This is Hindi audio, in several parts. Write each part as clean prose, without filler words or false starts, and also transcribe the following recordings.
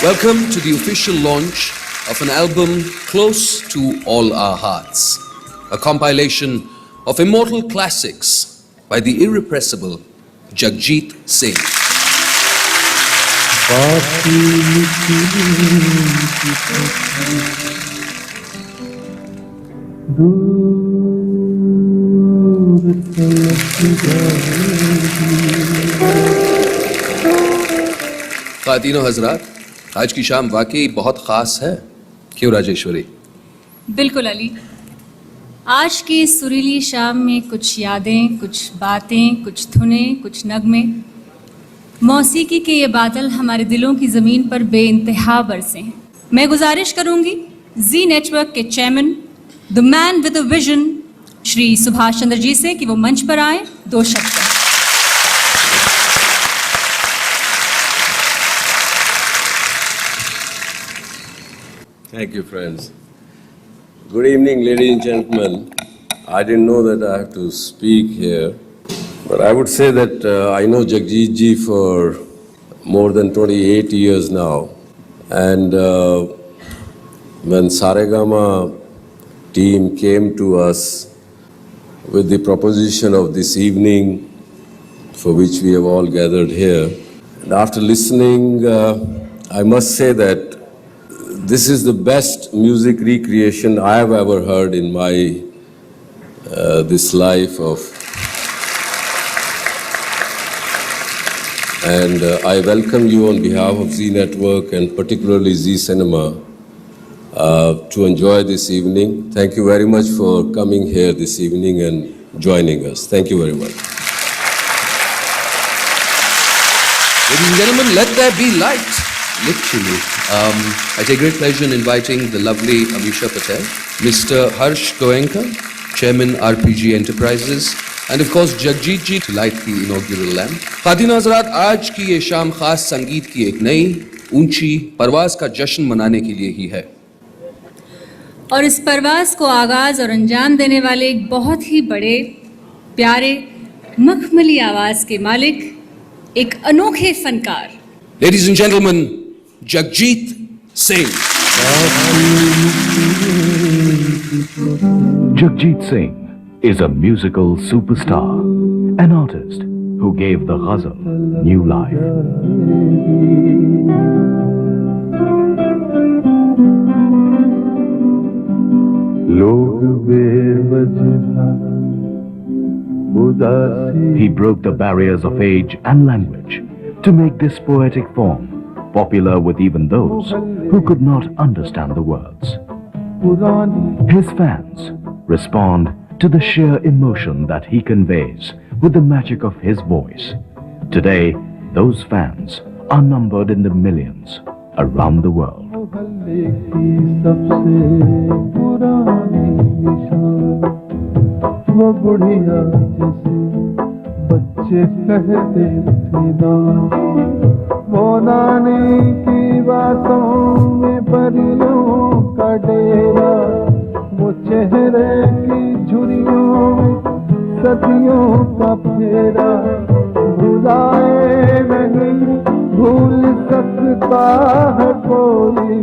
Welcome to the official launch of an album close to all our hearts. A compilation of immortal classics by the irrepressible Jagjit Singh. ख़ातीनो हज़रात, आज की शाम वाकई बहुत ख़ास है, क्यों राजेश्वरी? बिल्कुल अली। आज की इस सुरीली शाम में कुछ यादें, कुछ बातें, कुछ धुनें, कुछ नगमे, मौसीकी के ये बादल हमारे दिलों की ज़मीन पर बेइंतहा बरसे हैं। मैं गुजारिश करूंगी जी नेटवर्क के chairman, the man with a vision, Shri Subhash Chandra ji से कि वो मंच पर आए, दो शब्द। Thank you, friends. Good evening, ladies and gentlemen. I didn't know that I have to speak here, but I would say that I know Jagjit ji for more than 28 years now. And when Saregama team came to us with the proposition of this evening, for which we have all gathered here, and after listening, I must say that this is the best music recreation I have ever heard in my this life of. And I welcome you on behalf of Z Network and particularly Z Cinema to enjoy this evening. Thank you very much for coming here this evening and joining us. Thank you very much. Ladies and gentlemen, let there be light. Literally. I take great pleasure in inviting the lovely Amisha Patel, Mr. Harsh Goenka, Chairman RPG Enterprises, and of course Jagjit ji to light the inaugural lamp. ख़ातीन हज़रात, आज की ये शाम खास संगीत की एक नई ऊंची परवाज का जश्न मनाने के लिए ही है। और इस परवाज को आगाज और अंजाम देने वाले एक बहुत ही बड़े, प्यारे, मखमली आवाज के मालिक, एक अनोखे फनकार। Ladies and gentlemen, Jagjit Singh. Jagjit Singh is a musical superstar, an artist who gave the ghazal new life. He broke the barriers of age and language to make this poetic form popular with even those who could not understand the words. His fans respond to the sheer emotion that he conveys with the magic of his voice. Today, those fans are numbered in the millions around the world. वो नानी की बातों में परियों का डेरा, वो चेहरे की झुर्रियों में सदियों का फेरा, भुलाए नहीं भूल सकता है कोई,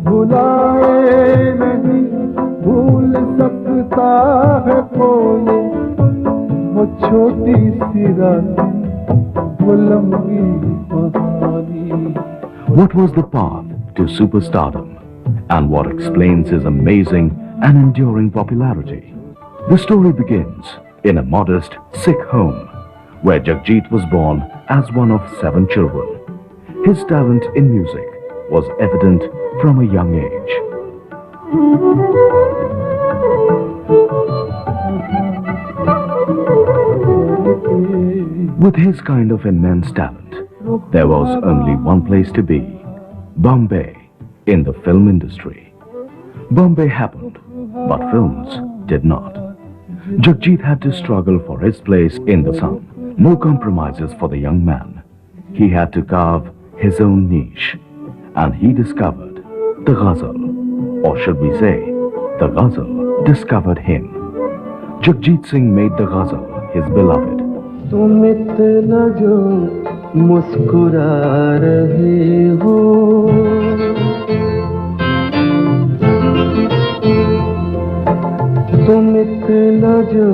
भुलाए नहीं भूल सकता है कोई, वो छोटी सी रात, वो लंबी। What was the path to superstardom, and what explains his amazing and enduring popularity? The story begins in a modest Sikh home where Jagjit was born as one of 7 children. His talent in music was evident from a young age. With his kind of immense talent, there was only one place to be, Bombay, in the film industry. Bombay happened, but films did not. Jagjit had to struggle for his place in the sun. No compromises for the young man. He had to carve his own niche, and he discovered the ghazal, or should we say, the ghazal discovered him. Jagjit Singh made the ghazal his beloved. तुम इतना जो मुस्कुरा रहे हो तुम इतना जो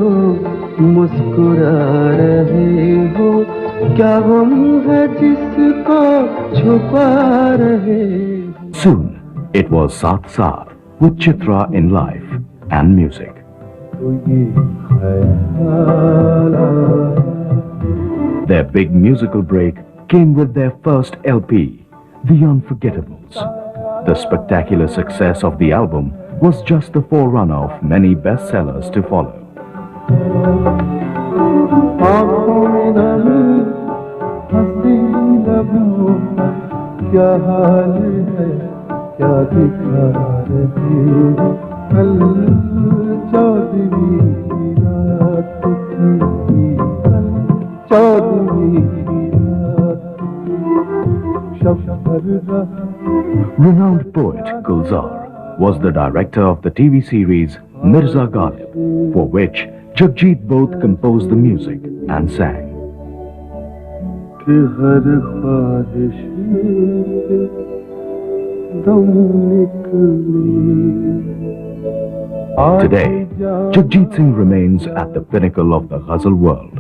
मुस्कुरा रहे हो, क्या गम है जिसको छुपा रहे हो। Soon, it was Saath Saath with Chitra in life and music. तो ये ख्याल Their big musical break came with their first LP, The Unforgettables. The spectacular success of the album was just the forerunner of many bestsellers to follow. आँखों में नमी, हंसी लबों पर क्या हाल है, क्या दिखा रहे हो। कल चौदहवीं रात थी, कल चौदहवीं रात थी, शफ़र रहा। Renowned poet Gulzar was the director of the TV series Mirza Ghalib, for which Jagjit both composed the music and sang. कि हर ख्वाहिश दम निकली। Today, Jagjit Singh remains at the pinnacle of the ghazal world.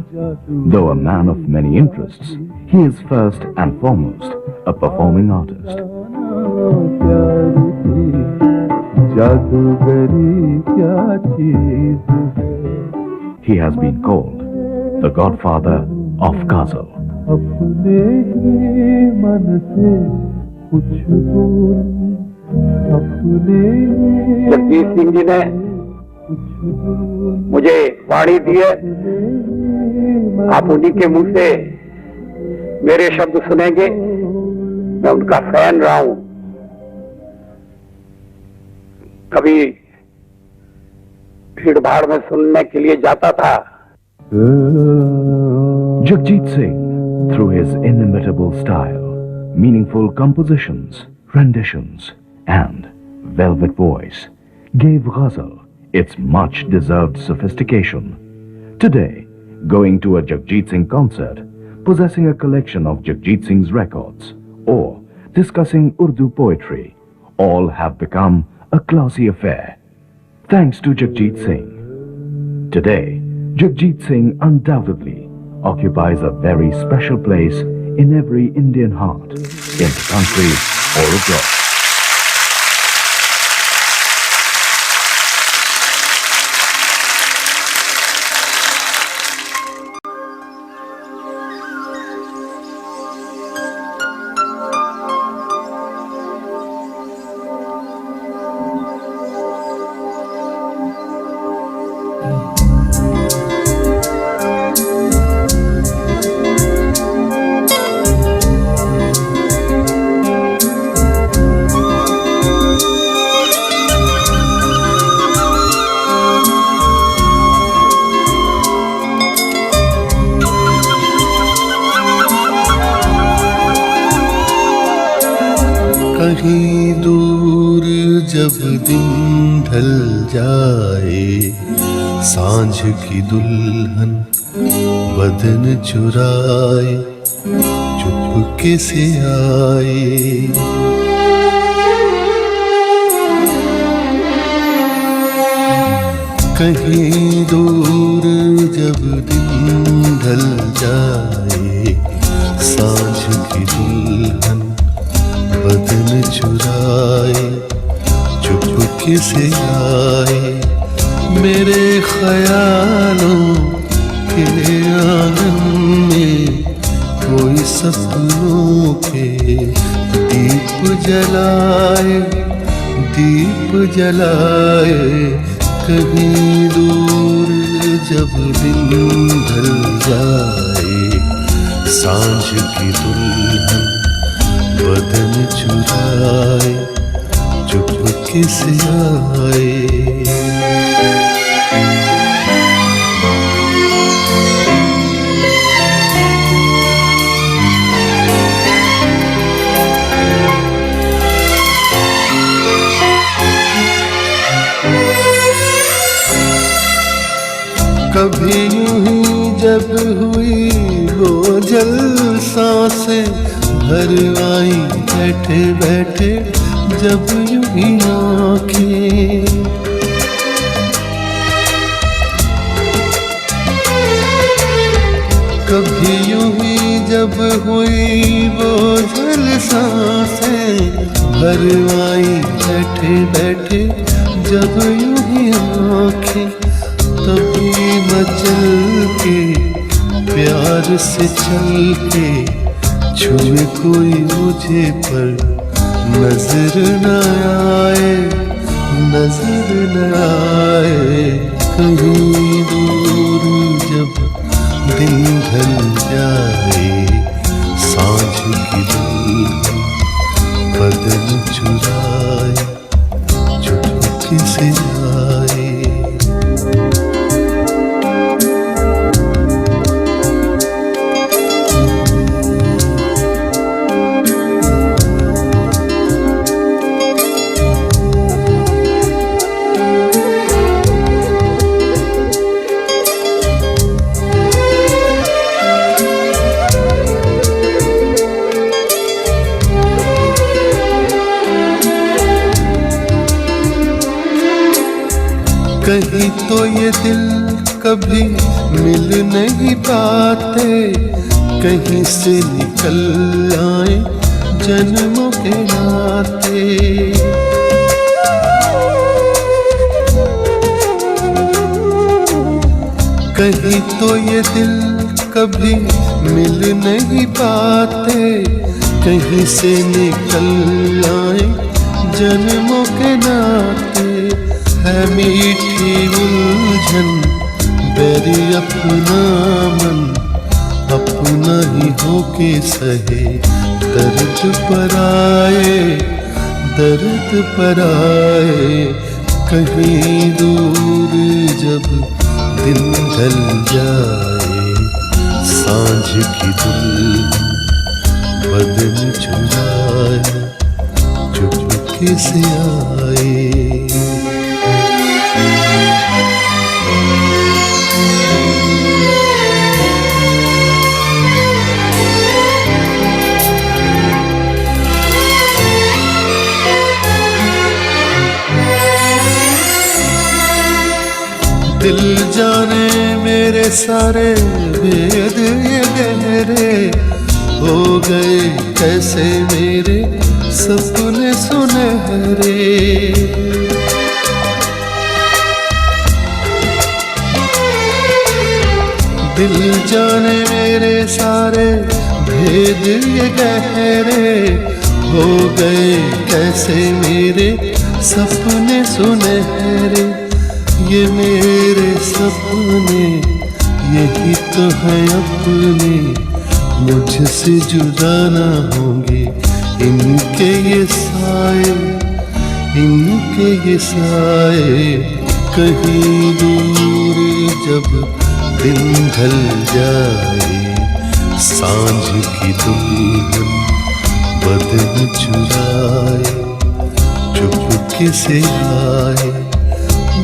Though a man of many interests, he is first and foremost a performing artist. He has been called the godfather of ghazal. Jagjit Singh ji ने मुझे वाणी दी है, आप उन्हीं के मुंह से मेरे शब्द सुनेंगे। मैं उनका फैन रहा हूं। कभी भीड़ भाड़ में सुनने के लिए जाता था। Jagjit Singh, through his inimitable style, meaningful compositions, renditions, and velvet voice, gave ghazal its much-deserved sophistication. Today, going to a Jagjit Singh concert, possessing a collection of Jagjit Singh's records, or discussing Urdu poetry, all have become a classy affair. Thanks to Jagjit Singh. Today, Jagjit Singh undoubtedly occupies a very special place in every Indian heart, in the country or abroad. कहीं दूर जब दिन ढल जाए, सांझ की दुल्हन बदन चुराए चुपके से आए। कहीं दूर जब दिन ढल जाए, सांझ की दुल्हन बदन चुराए चुपके से आए। मेरे ख्यालों के आंगन में कोई सपनों के दीप जलाए, दीप जलाए। कहीं दूर जब दिन ढल जाए, सांझ की दुल्हन बदन चुराए चुपके से आए। कभी यूं ही जब हुई वो जलसा से भर आई बैठे बैठे जब यूं ही आँखें। कभी यूं ही जब हुई बोझल सांसें भरवाई बैठे बैठे जब यूं ही आंखें, तभी मचल के प्यार से चल के छुए कोई मुझे पर नजर न आए, नजर न आए। कहीं दूर जब दिन ढल जाए, सांझ की धूप बदन चुराए, चुपके से आए। कहीं तो ये दिल कभी मिल नहीं पाते, कहीं से निकल आए जन्मों के नाते। कहीं तो ये दिल कभी मिल नहीं पाते, कहीं से निकल आए जन्मों के नाते। है मीठी उलझन बेरी अपना मन, अपना ही होके सहे दर्द पर आए, दर्द पर आए। कहीं दूर जब दिन ढल जाए, सांझ की दुल्हन बदन चुराए, चुपके से आए। दिल जाने मेरे सारे भेद ये गहरे हो गए, कैसे मेरे सपने सुनहरे। दिल जाने मेरे सारे भेद ये गहरे हो गए, कैसे मेरे सपने सुनहरे। ये मेरे सपने यही तो है अपने, मुझसे जुदा ना होंगे इनके ये साए, इनके ये साए। कहीं दूर जब दिन ढल जाए, सांझ की दुल्हन बदन चुराए, चुपके से आए।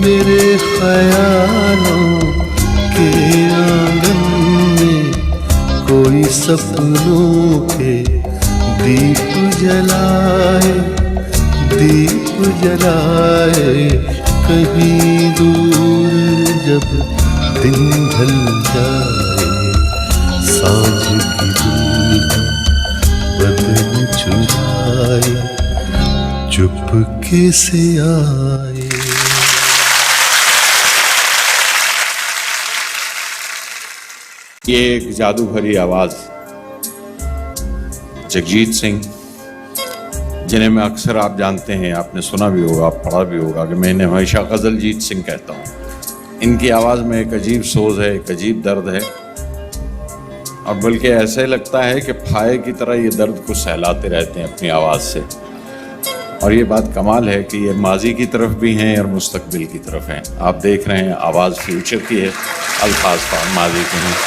मेरे ख्यालों के आंगन में कोई सपनों के दीप जलाए, दीप जलाए। कहीं दूर जब दिन ढल जाए, सांझ की दुल्हन बदन चुराए, चुपके से आए। ये एक जादू भरी आवाज जगजीत सिंह, जिन्हें मैं अक्सर आप जानते हैं, आपने सुना भी होगा, पढ़ा भी होगा कि मैं इन्हें हमेशा गजल जीत सिंह कहता हूँ। इनकी आवाज़ में एक अजीब सोज है, एक अजीब दर्द है, और बल्कि ऐसे लगता है कि फाये की तरह ये दर्द को सहलाते रहते हैं अपनी आवाज़ से। और ये बात कमाल है कि ये माजी की तरफ भी हैं और मुस्तकबिल की तरफ हैं। आप देख रहे हैं आवाज़ फ्यूचर की है, अल्फाज माजी के हैं।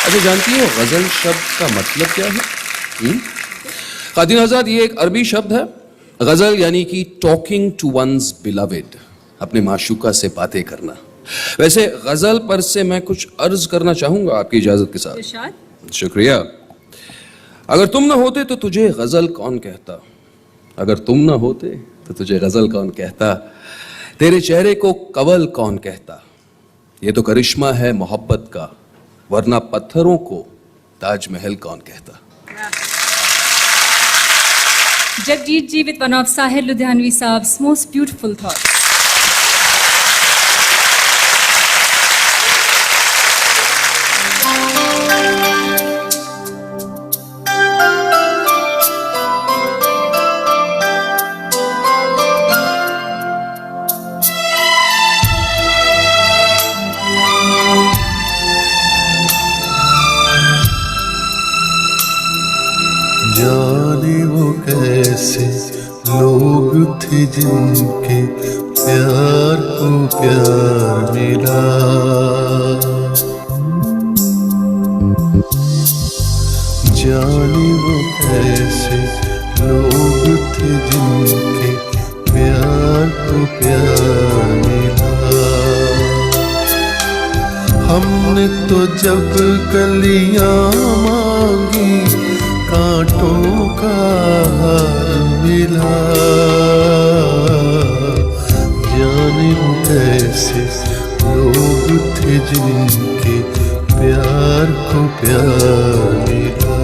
अच्छा, जानती हो गजल शब्द का मतलब क्या है? खादिन आजाद, ये एक अरबी शब्द है। गजल यानी कि टॉकिंग टू वंस बिलवेड, अपने माशूका से बातें करना। वैसे गजल पर से मैं कुछ अर्ज करना चाहूंगा आपकी इजाजत के साथ। इरशाद। शुक्रिया। अगर तुम ना होते तो तुझे गजल कौन कहता, अगर तुम ना होते तो तुझे गजल कौन कहता, तेरे चेहरे को कवल कौन कहता, ये तो करिश्मा है मोहब्बत का, वरना पत्थरों को ताजमहल कौन कहता। Jagjit ji with one of Sahir Ludhianvi Saab's most beautiful thoughts. जाने वो कैसे लोग थे जिनके प्यार को प्यार मिला, जाने वो कैसे लोग थे जिनके प्यार को प्यार मिला। हमने तो जब कलियां मांगी कांटों का हार मिला, जाने वो कैसे लोग थे जिनके प्यार को प्यार मिला।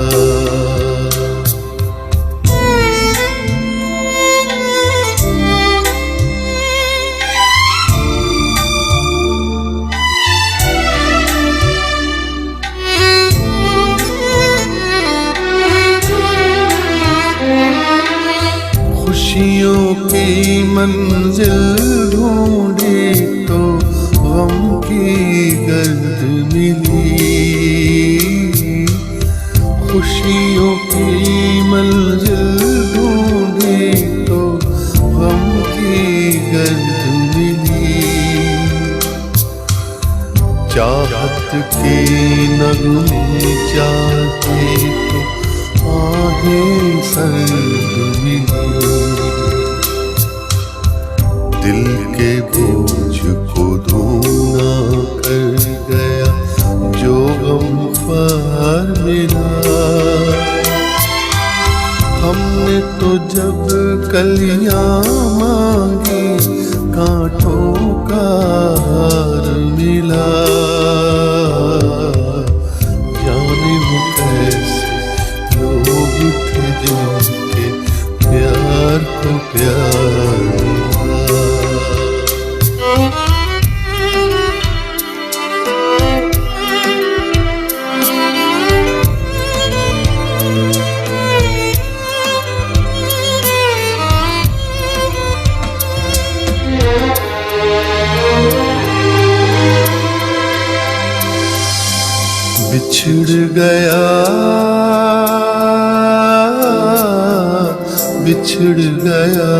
खुशियों की मंजिल ढूंढी तो गम की गर्द मिली, खुशियों की मंजिल ढूंढी तो गम की गर्द मिली। चाहत के नगमे चाहते तो आहें सर्द मिली, दिल के बोझ को धूना कर गया जो गमख्वार मिला। हमने तो जब कलियां मांगी कांटों का हार मिला, जाने वो कैसे लोग थे जिनके प्यार को प्यार मिला। बिछड़ गया बिछड़ गया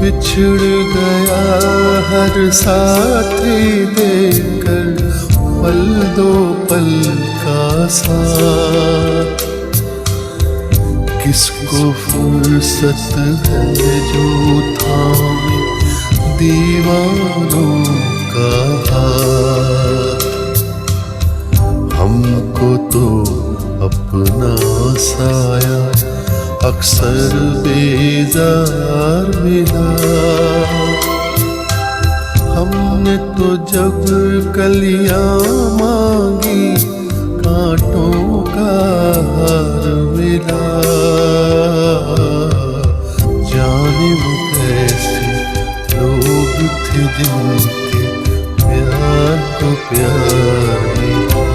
बिछड़ गया हर साथी देकर पल दो पल का साथ। किसको फुर्सत है जो थामे दीवानों का हाथ, हमको तो अपना साया अक्सर बेजार मिला। हमने तो जब कलियां मांगी कांटों का हार मिला, जाने वो कैसे लोग थे जिनके प्यार को प्यार मिला।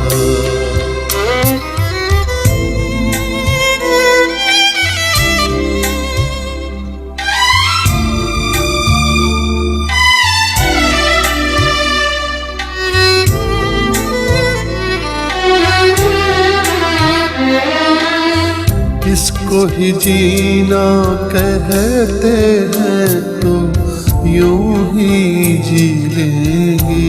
इसको ही जीना कहते हैं तो यूं ही जी लेंगे,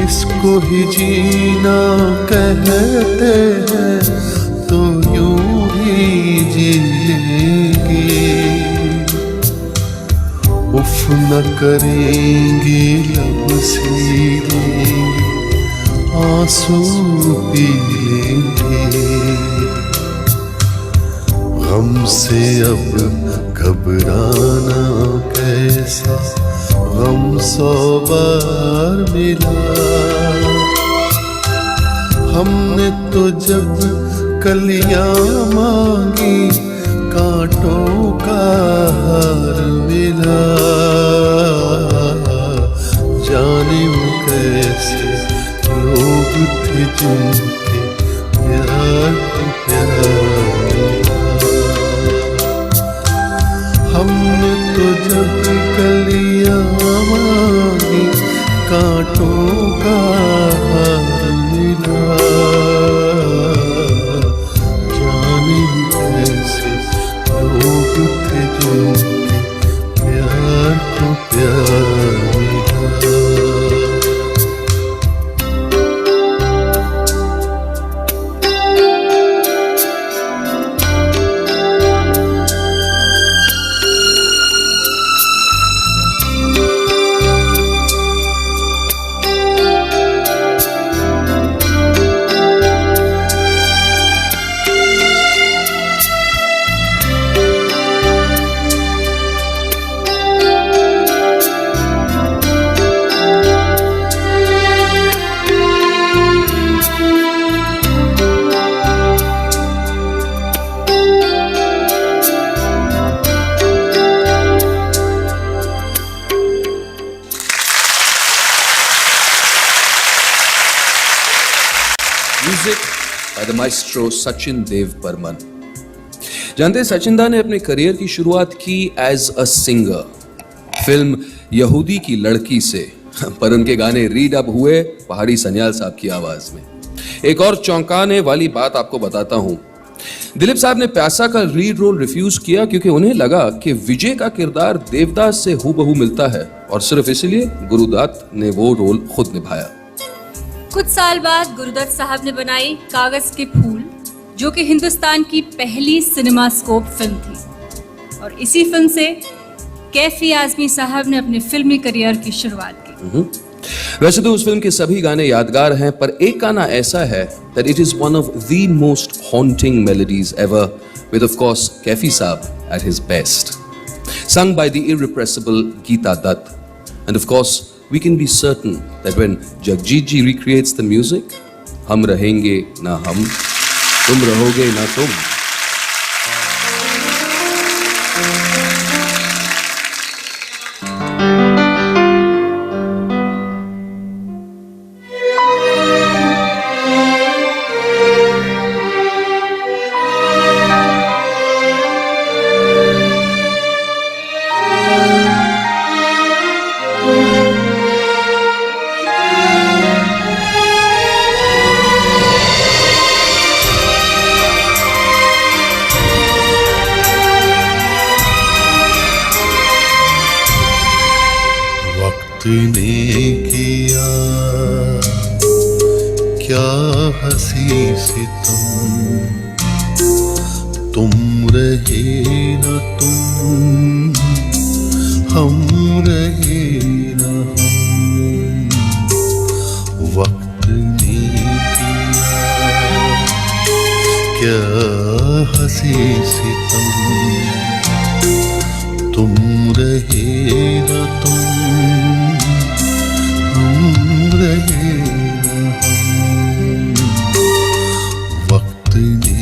इसको ही जीना कहते हैं तो यूं ही जी लेंगे, उफ न करेंगे लब सीरेंगे आंसू पी लेंगे। गम से अब घबराना कैसे, गम 100 बार मिला। हमने तो जब कलियां मांगी कांटों का हार मिला। जाने वो कैसे लोग थे जिनके प्यार को प्यार मिला। हमने तो जब कलियां मांगी कांटों का हार मिला। जाने कैसे लोग थे जिनके प्यार को प्यार मिला। Music by the maestro Sachin Dev Burman. जानते हैं सचिन दा ने अपने करियर की शुरुआत की एज अ सिंगर फिल्म यहूदी की लड़की से, पर उनके गाने रीडअप हुए पहाड़ी सन्याल साहब की आवाज में। एक और चौंकाने वाली बात आपको बताता हूं, दिलीप साहब ने प्यासा का लीड रोल रिफ्यूज किया क्योंकि उन्हें लगा कि विजय का किरदार देवदास से हूबहू मिलता है और सिर्फ इसलिए गुरुदत्त ने वो रोल खुद निभाया। कुछ साल बाद गुरुदत्त साहब ने बनाई कागज के फूल, जो कि हिंदुस्तान की पहली सिनेमास्कोप फिल्म थी, और इसी फिल्म से कैफी आजमी साहब ने अपने फिल्मी करियर की शुरुआत की। वैसे तो उस फिल्म के सभी गाने यादगार हैं, पर एक गाना ऐसा है that it is one of the most haunting melodies ever, with of course Kaifi साहब at his best, sung by the irrepressible Geeta Dutt, and of course we can be certain that when Jagjit ji recreates the music, हम रहेंगे ना हम, तुम रहोगे ना तुम। ने किया क्या हंसी सितम, तुम रहे न तुम, हम रहे न हम। वक्त ने किया क्या हंसी सितम, तुम रहे न तुम, रहे वक्त ने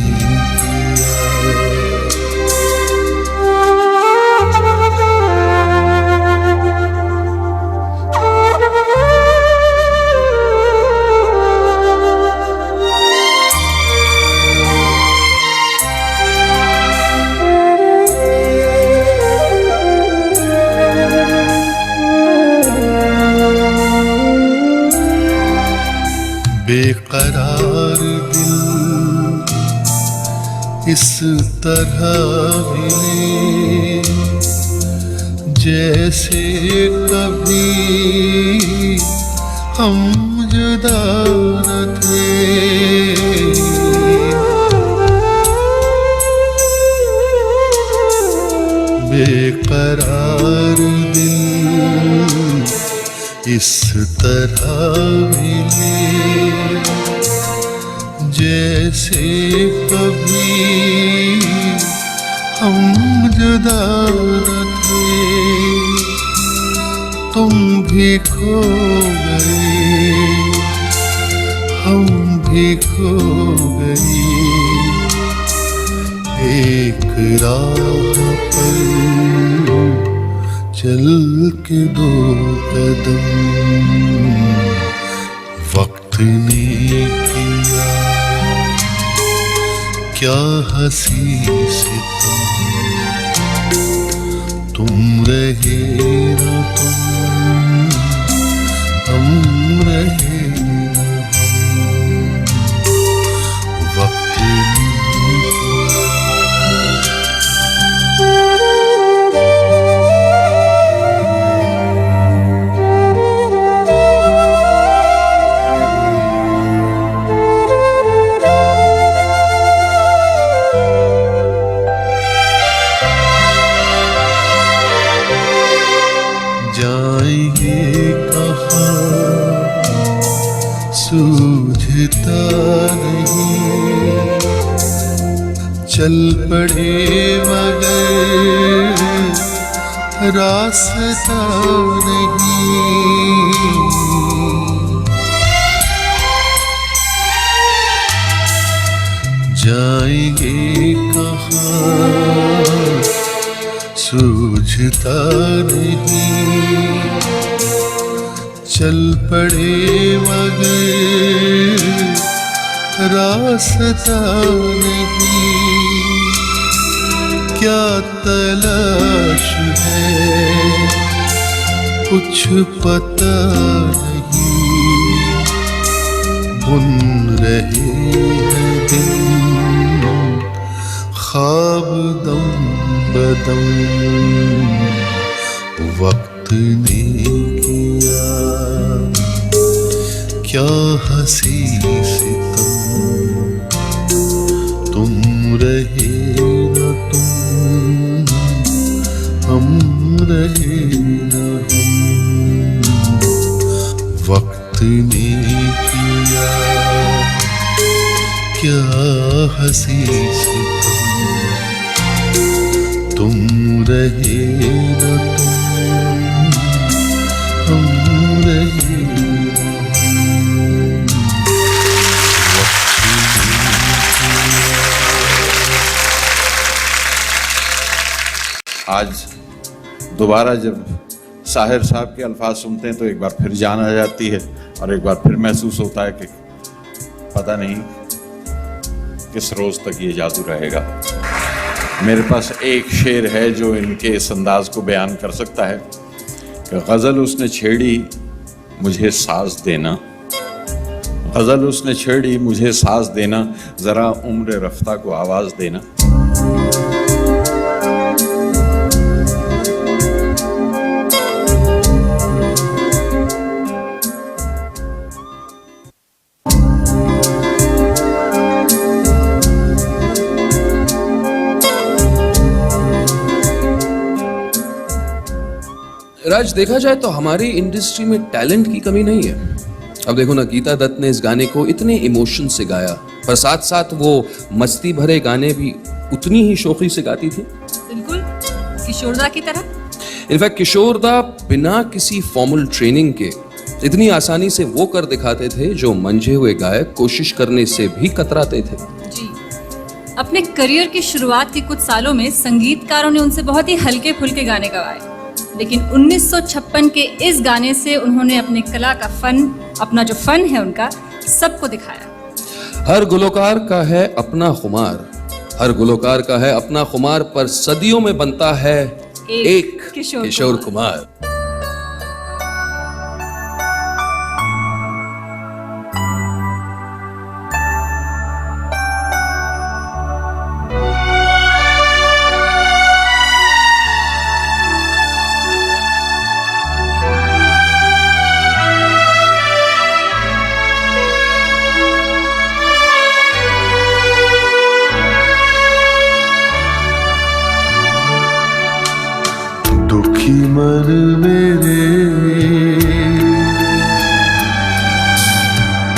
बेकरार दिल इस तरह मिले जैसे कभी हम जुदा न थे। बेकरार दिल इस तरह मिले जैसे कभी हम जुदा न थे। तुम भी खो गए, हम भी खो गए, एक राह पर चल के दो कदम वक्त ने किया क्या हंसी सितम। तुम रहे न तुम, हम रहे न हम, वक्त ने जाएंगे कहाँ सूझता नहीं, चल पड़े मगर रास्ता नहीं। जाएंगे कहाँ सूझता नहीं, चल पड़े मगर रास्ता नहीं। क्या तलाश है कुछ पता नहीं, बुन रहे हैं दिन ख्वाब दम बदम वक्त ने किया क्या हंसी सितम। तुम रहे न तुम, हम रहे न हम, वक्त ने किया क्या हंसी सितम। तुम रहे न तुम, हम रहे न हम, आज दोबारा जब साहिर साहब के अल्फाज सुनते हैं तो एक बार फिर जान आ जाती है और एक बार फिर महसूस होता है कि पता नहीं किस रोज तक ये जादू रहेगा। मेरे पास एक शेर है जो इनके इस अंदाज को बयान कर सकता है कि गज़ल उसने छेड़ी मुझे साज देना, गज़ल उसने छेड़ी मुझे साज देना, ज़रा उम्र रफ्ता को आवाज़ देना। राज, देखा जाए तो हमारी इंडस्ट्री में टैलेंट की कमी नहीं है। अब देखो ना, गीता दत्त ने इस गाने को इतने इमोशन से गाया, पर साथ साथ वो मस्ती भरे गाने भी उतनी ही शौकी से गाती थी। बिल्कुल किशोरदा की तरह। इनफैक्ट किशोरदा बिना किसी फॉर्मल ट्रेनिंग के इतनी आसानी से वो कर दिखाते थे जो मंझे हुए गायक कोशिश करने से भी कतराते थे। जी, अपने करियर की शुरुआत के कुछ सालों में संगीतकारों ने उनसे बहुत ही हल्के फुल्के गाने गवाए, लेकिन 1956 के इस गाने से उन्होंने अपने कला का फन, अपना जो फन है उनका, सबको दिखाया। हर गुलकार का है अपना खुमार, हर गुलकार का है अपना खुमार, पर सदियों में बनता है एक किशोर कुमार। मन मेरे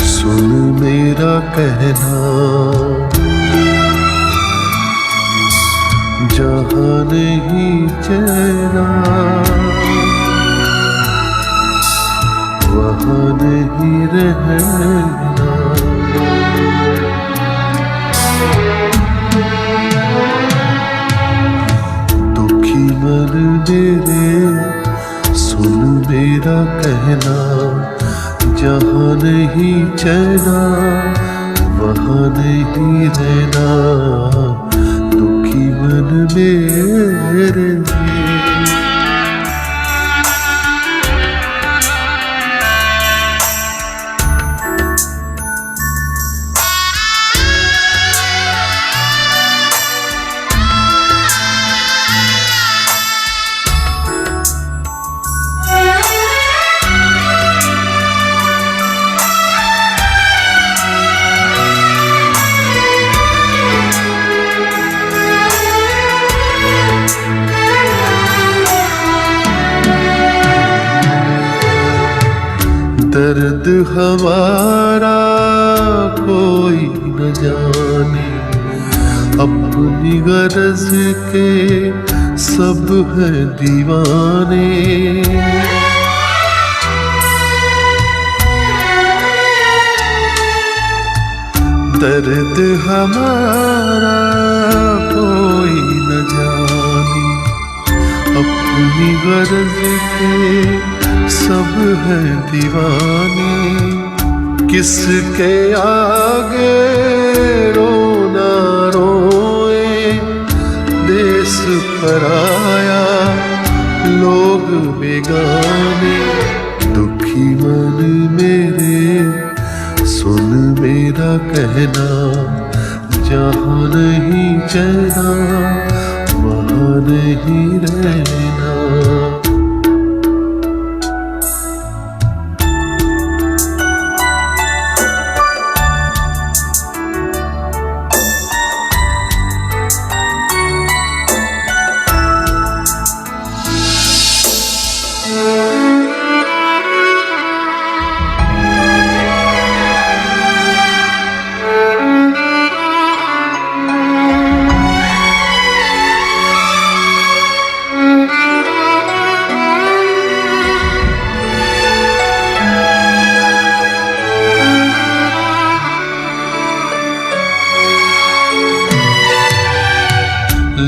सुन मेरा कहना, जहाँ नहीं चैना वहाँ नहीं रहना। दुखी मन मेरे सुन मेरा कहना, जहाँ नहीं चैना वहाँ नहीं रहना। दुखी मन मेरे दर्द हमारा कोई न जाने, अपनी गरज के सब हैं दीवाने। दर्द हमारा कोई न जाने, अपनी गरज के सब है दीवाने। किसके आगे रोना रोए, देश पराया लोग बेगाने। दुखी मन मेरे सुन मेरा कहना, जहाँ नहीं चैना वहाँ नहीं रहना।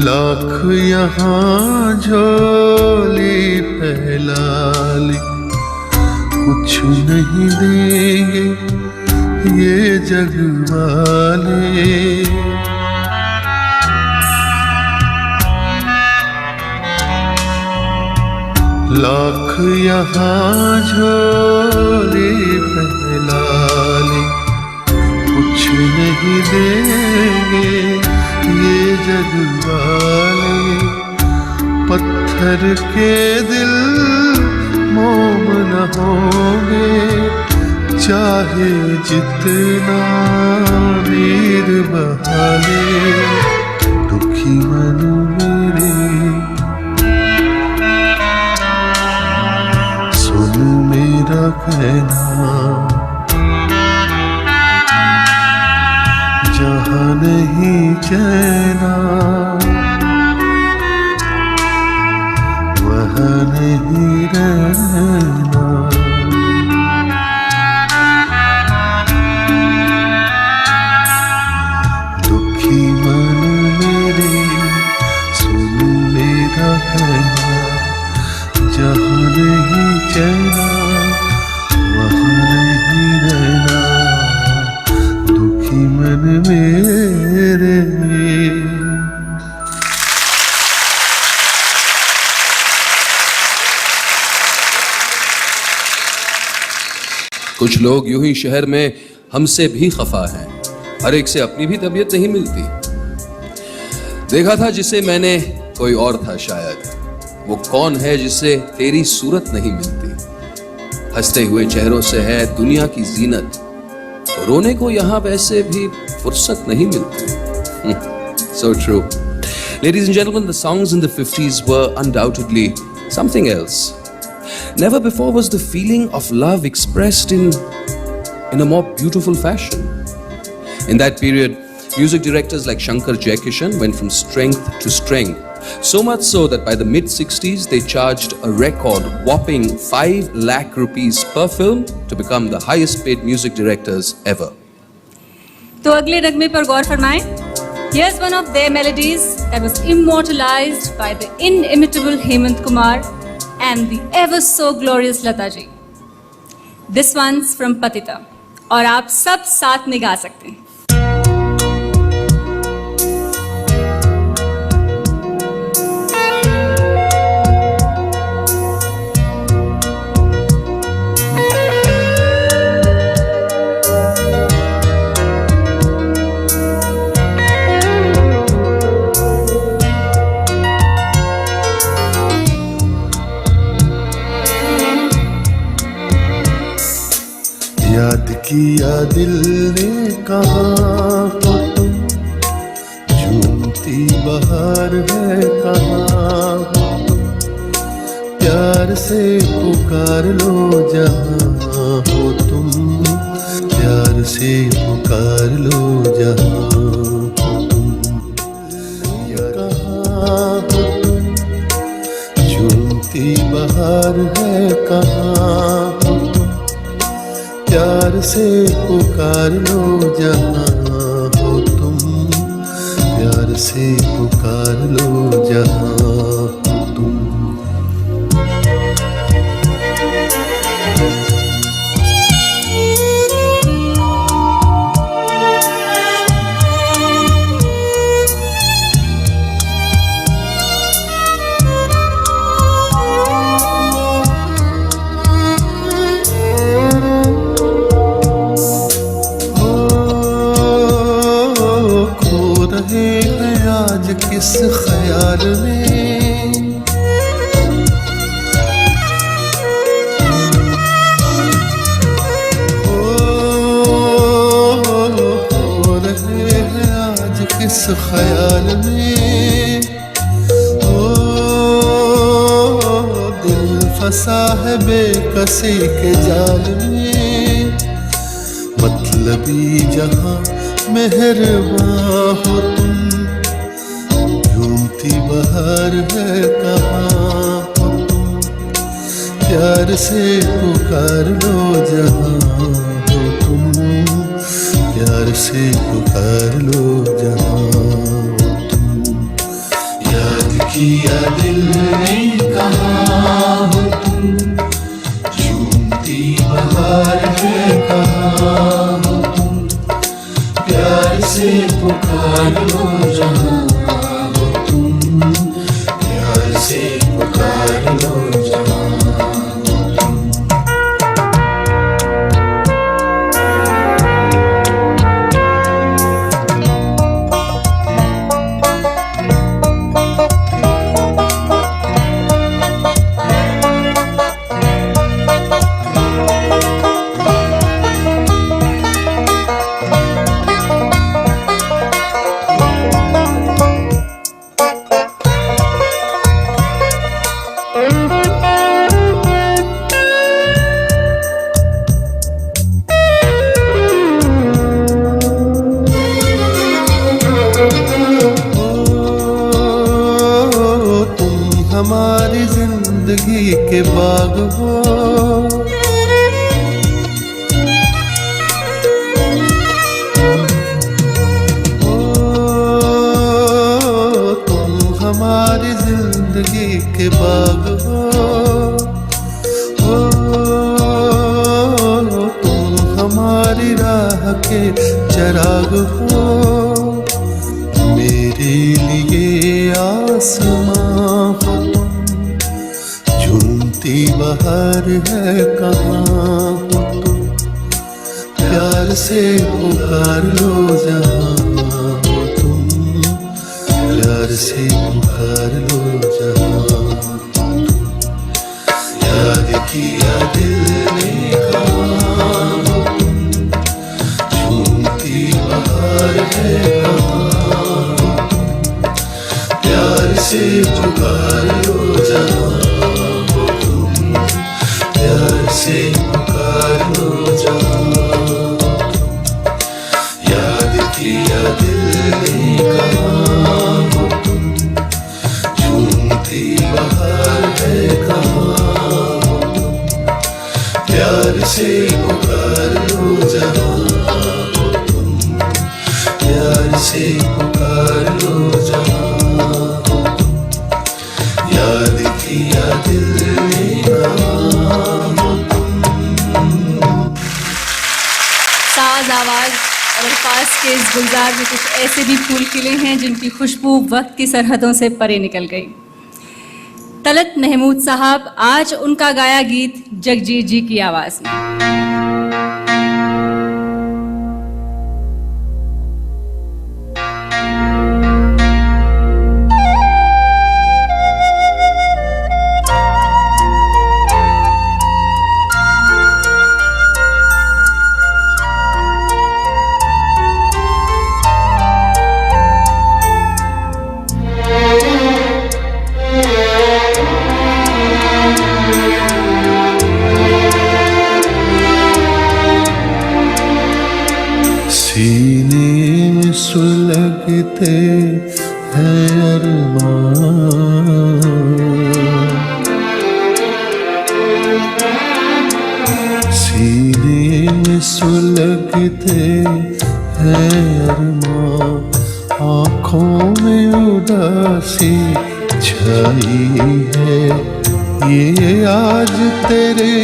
लाख यहाँ झोली फैला ली, कुछ नहीं देंगे ये जग वाले। लाख यहाँ झोली फैला ली, कुछ नहीं देंगे ये जग वाले। पत्थर के दिल मोम न होंगे, चाहे जितना नीर बहा ले। दुखी मन मेरे सुन मेरा कहना, जहाँ नहीं चैना वहाँ नहीं रहना। दुखी मन मेरे सुन मेरा कहना, जहाँ नहीं चैना वहाँ नहीं रहना। दुखी मन मेरे। कुछ लोग यूं ही शहर में हमसे भी खफा हैं, हर एक से अपनी भी तबीयत नहीं मिलती। देखा था जिसे मैंने कोई और था शायद, वो कौन है जिसे तेरी सूरत नहीं मिलती। हंसते हुए चेहरों से है दुनिया की जीनत, रोने को यहाँ वैसे भी फुर्सत नहीं मिलती। So true. Ladies and gentlemen, the songs in the 50s were undoubtedly something else. Never before was the feeling of love expressed in a more beautiful fashion. In that period, music directors like Shankar Jaikishan went from strength to strength. So much so that by the mid-60s, they charged a record whopping 5 lakh rupees per film to become the highest paid music directors ever. तो अगले नगमे पर गौर फरमाएं. Here's one of their melodies that was immortalized by the inimitable Hemant Kumar and the ever so glorious Lata ji. This one's from Patita. और आप सब साथ में गा सकते हैं. याद किया दिल ने कहा हो तुम, झूमती बहार है कहाँ हो तुम, प्यार से पुकार लो जहाँ हो तुम, प्यार से पुकार लो जहाँ हो तुम, कहाँ हो तुम, झूमती बहार है कहाँ हो तुम, प्यार से पुकार लो जहाँ हो तुम, प्यार से पुकार लो जहाँ हो तुम. किस ख्याल में हो रहे हैं आज किस ख्याल में, हो दिल फंसा है बेकसी के जाल में, मतलबी जहां मेहरबां हो तुम, झूमती बहार है कहाँ हो तुम, प्यार से पुकार लो जहाँ हो तुम, प्यार से पुकार लो जहाँ हो तुम. याद किया दिल ने कहाँ हो तुम, झूमती बहार है कहाँ हो तुम, प्यार से पुकार लो जहाँ से पुकार लो जहाँ तुम. हमारी जिंदगी के बाग हो, तुम हमारी जिंदगी के बाग हो, तुम हमारी राह के चराग हो, मेरे लिए आसमां हो तुम, झूमती बहार है कहाँ हो तुम, प्यार से पुकार लो जहाँ हो तुम, प्यार से पुकार लो जहाँ हो तुम. याद किया दिल ने कहाँ हो तुम, झूमती बहार है कहाँ हो तुम, प्यार से पुकार लो जहाँ से पुकार लो जहां, याद किया दिल ने कहाँ हो तुम, झूमती बहार है कहाँ हो तुम, प्यार से पुकार लो जहां हो तुम, प्यार से पुकार लो जहां हो तुम, याद किया दिल ने कहाँ हो तुम। साज आवाज और अल्फाज के इस गुलजार में कुछ ऐसे भी फूल खिले हैं जिनकी खुशबू वक्त की सरहदों से परे निकल गई। तलत महमूद साहब, आज उनका गाया गीत जगजीत जी की आवाज में। सीने में सुलगते हैं अरमान, सीने में सुलगते हैं अरमान, आँखों में उदासी छाई है, ये आज तेरी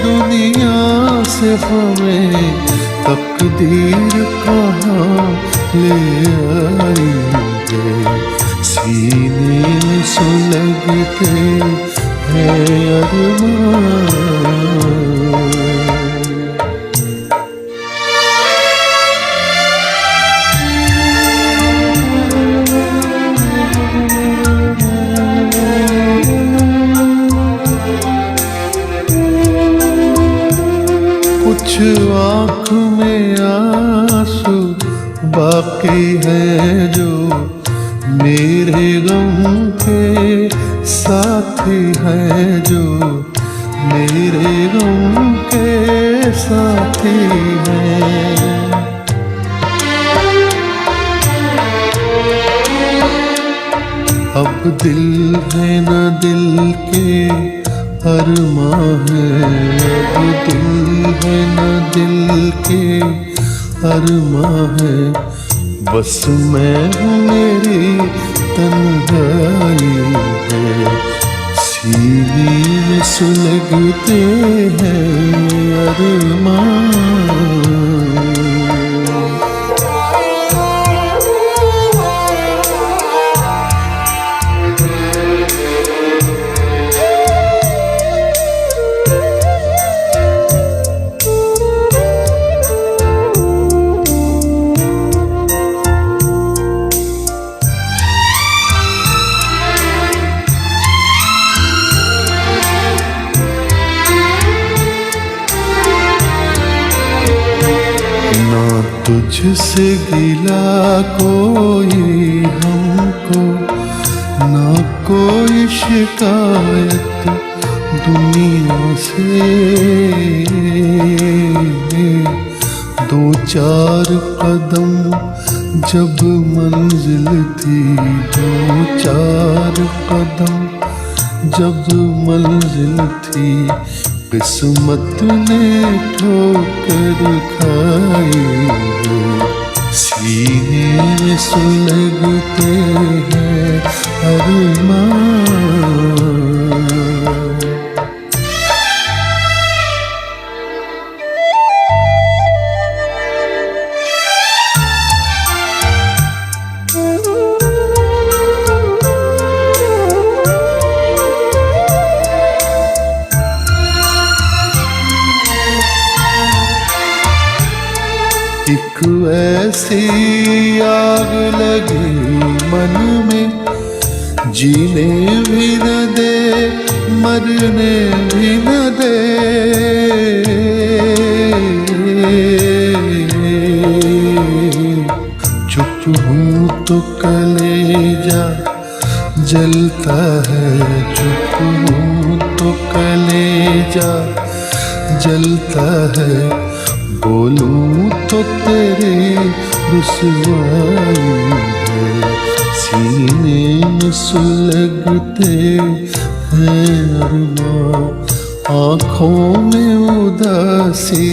दुनिया से हमें तकदीर कहाँ ले आई है, सीने में सुलगते हैं अरमान। कुछ आँख में आंसू बाकी है जो मेरे गम के साथी हैं, जो मेरे गम के साथी हैं। अब दिल है न दिल के अरमां है, अब दिल है न दिल के अरमां है, बस मैं हूँ मेरी तन्हाई है, सीने में सुलगते हैं अरमां। तुझसे गिला कोई हमको, ना कोई शिकायत दुनिया से, दो चार कदम जब मंजिल थी, दो चार कदम जब मंजिल थी, किस्मत ने ठोकर खाई है, सीने में सुलगते हैं अरमां। एक ऐसी आग लगी मन में, जीने भी न दे मरने भी न दे, चुप हूँ तो कलेजा जलता है, चुप हूँ तो कलेजा जलता है, बोलूं तो तेरे रुसवाई है। सीने में सुलगते हैं अरमां, आँखों में उदासी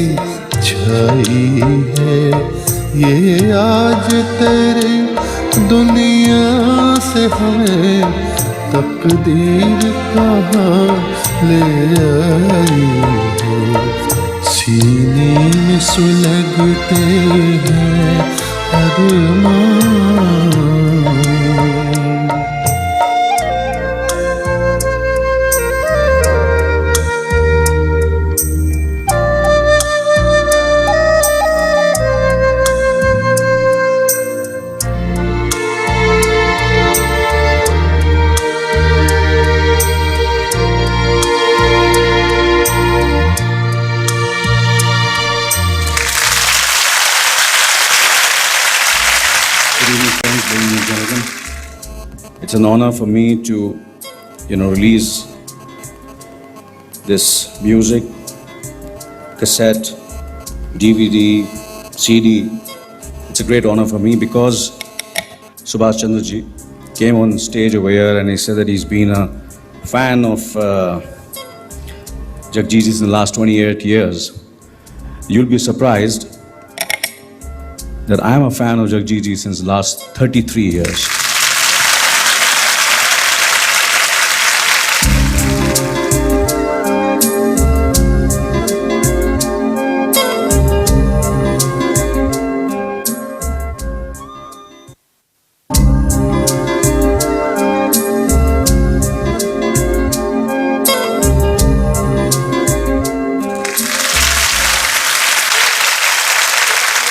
छाई है। ये आज तेरे दुनिया से हमें तकदीर कहाँ ले आई है। सीने में सुलगते हैं अरमां। Good evening, friends, ladies and gentlemen. It's an honor for me to, release this music, cassette, DVD, CD. It's a great honor for me because Subhash Chandra ji came on stage over here and he said that he's been a fan of Jagjit in the last 28 years. You'll be surprised that I am a fan of Jagjit since the last 33 years.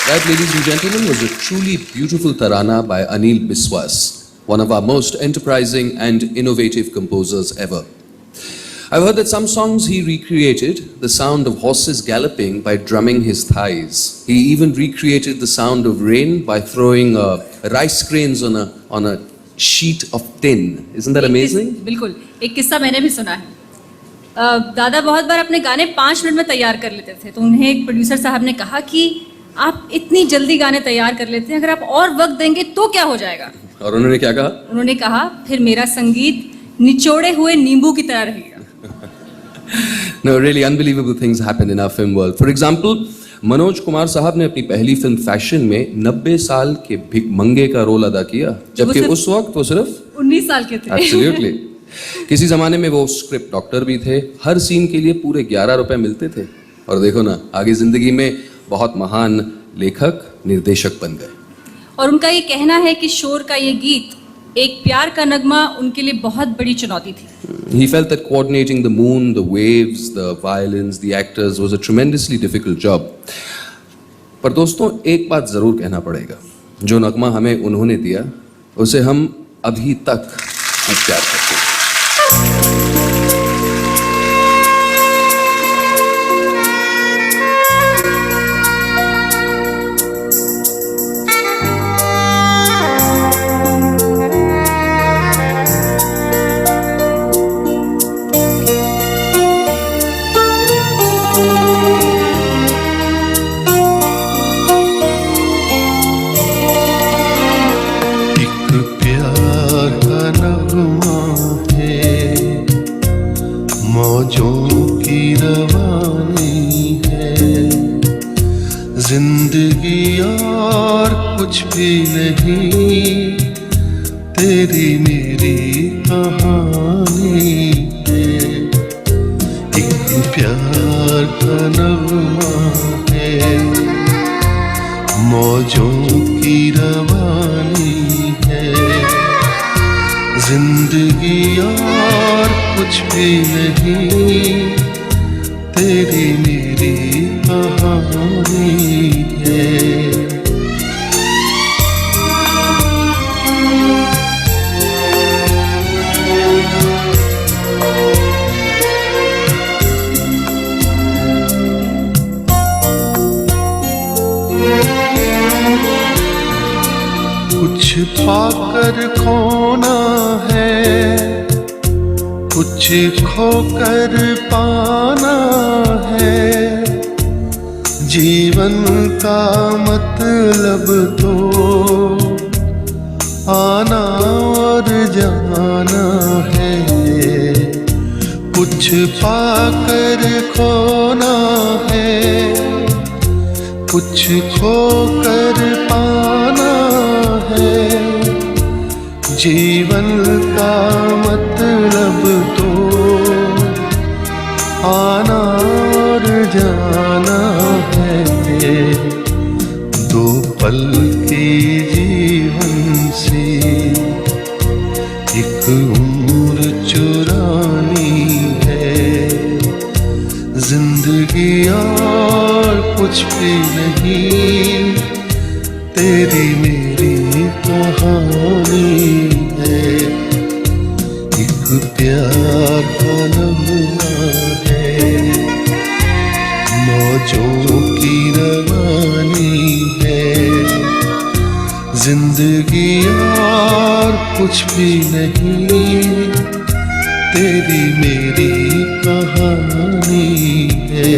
That, ladies and gentlemen, was a truly beautiful tarana by Anil Biswas, one of our most enterprising and innovative composers ever. I've heard that some songs he recreated the sound of horses galloping by drumming his thighs. He even recreated the sound of rain by throwing rice grains on a sheet of tin. Isn't that amazing? बिल्कुल, एक किस्सा मैंने भी सुना है। दादा बहुत बार अपने गाने 5 मिनट में तैयार कर लेते थे, तो उन्हें एक प्रोड्यूसर साहब ने कहा कि आप इतनी जल्दी गाने तैयार कर लेते हैं, अगर आप और वक्त देंगे तो क्या हो जाएगा। और उन्होंने क्या कहा? उन्होंने कहा फिर मेरा संगीत निचोड़े हुए नींबू की तरह रहेगा। No, really unbelievable things happen in our film world. For example, Manoj Kumar साहब ने अपनी पहली फिल्म फैशन में 90 साल के भिखमंगे का रोल अदा किया, जबकि उस वक्त वो सिर्फ 19 साल के थे। Absolutely. किसी जमाने में वो स्क्रिप्ट डॉक्टर भी थे, हर सीन के लिए पूरे 11 रुपए मिलते थे, और देखो ना आगे जिंदगी में बहुत महान लेखक निर्देशक बन गए। और उनका ये कहना है कि शोर का ये गीत एक प्यार का नगमा उनके लिए बहुत बड़ी चुनौती थी। He felt that coordinating the moon, the waves, the violins, the actors was a tremendously difficult job. पर दोस्तों एक बात जरूर कहना पड़ेगा, जो नगमा हमें उन्होंने दिया उसे हम अभी तक प्यार करते हैं। जिंदगी और कुछ भी नहीं, तेरी मेरी कहानी है। एक प्यार का नगमा है, मौजों की रवानी है। जिंदगी और कुछ भी नहीं, तेरी मेरी कहानी है। कुछ पाकर खोना है, कुछ कुछ खोकर पाना है, जीवन का मतलब तो आना और जाना है। कुछ पाकर खोना है, कुछ खोकर पाना है, जीवन का मतलब तो आना और जाना है। दो पल के जीवन से एक उम्र चुरानी है, जिंदगी और कुछ भी नहीं, तेरी मेरी कहानी है। एक प्यार का नगमा है, मौजों की रवानी है, जिंदगी और कुछ भी नहीं, तेरी मेरी कहानी है।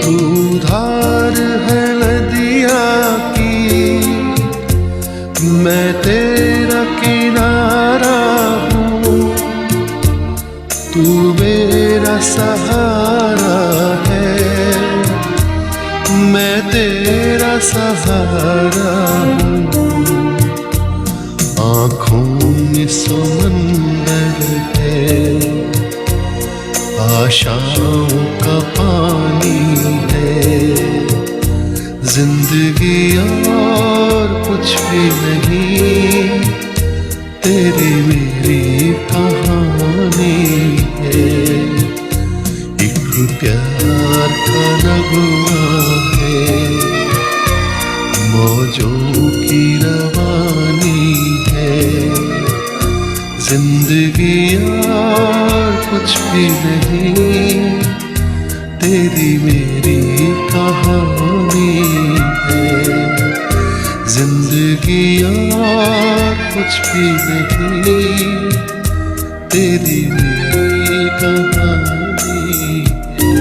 तू धार है नदिया की, मैं तेरा किनारा हूँ, तू मेरा सहारा है, मैं तेरा सहारा हूँ। आँखों में समंदर है, आशाओं का पानी है, जिंदगी और कुछ भी नहीं, तेरी मेरी कहानी है। एक प्यार का नगमा है, मौजों की रवानी है, जिंदगी और कुछ भी नहीं, तेरी मेरी कहानी है। जिंदगी और कुछ भी नहीं, तेरी मेरी कहानी है।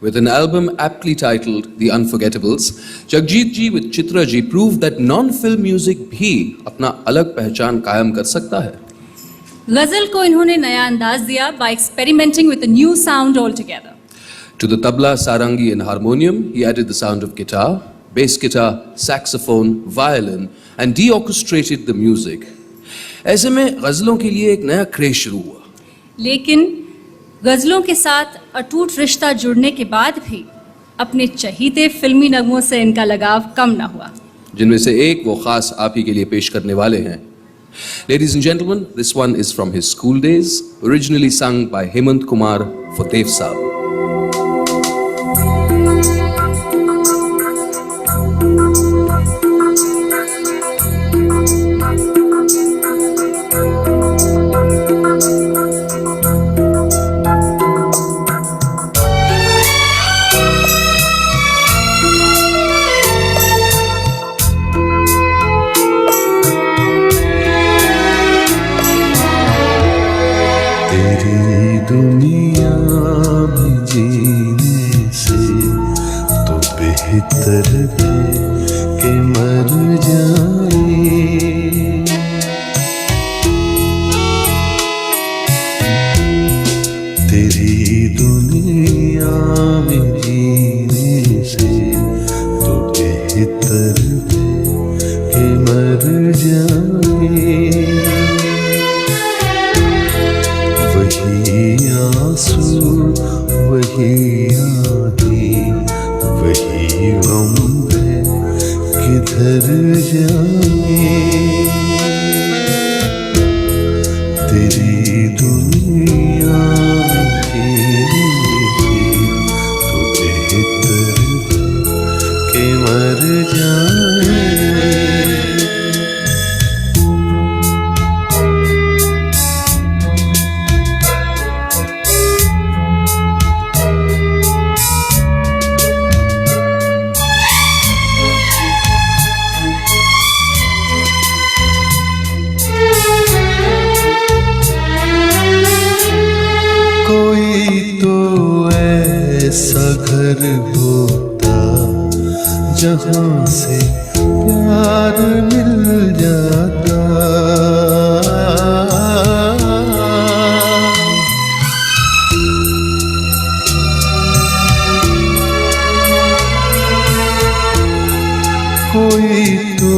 With an album aptly titled The Unforgettables, Jagjit ji with Chitra ji proved that non-film music भी अपना अलग पहचान कायम कर सकता है। गजल को इन्होंने नया अंदाज दिया by experimenting with a new sound altogether. To the tabla, sarangi and harmonium, he added the sound of guitar, bass guitar, saxophone, violin and de-orchestrated the music. ऐसे में गजलों के लिए एक नया क्रेज शुरू हुआ। लेकिन गजलों के साथ अटूट रिश्ता जुड़ने के बाद भी अपने चहीते फिल्मी नगमों से इनका लगाव कम न हुआ, जिनमें से एक वो खास आप ही के लिए पेश करने वाले हैं। Ladies and gentlemen, this one is from his school days, originally sung by Hemant Kumar for Dev Saab. तेरी दुनिया में जीने से तो बेहतर है कि मर जाए। तेरी दुनिया में जीने से तो बेहतर मर जाए तेरी दुनिया में जीने से तो बेहतर के मर जाए कोई तो ऐसा घर होता जहाँ से प्यार मिल जाता कोई तो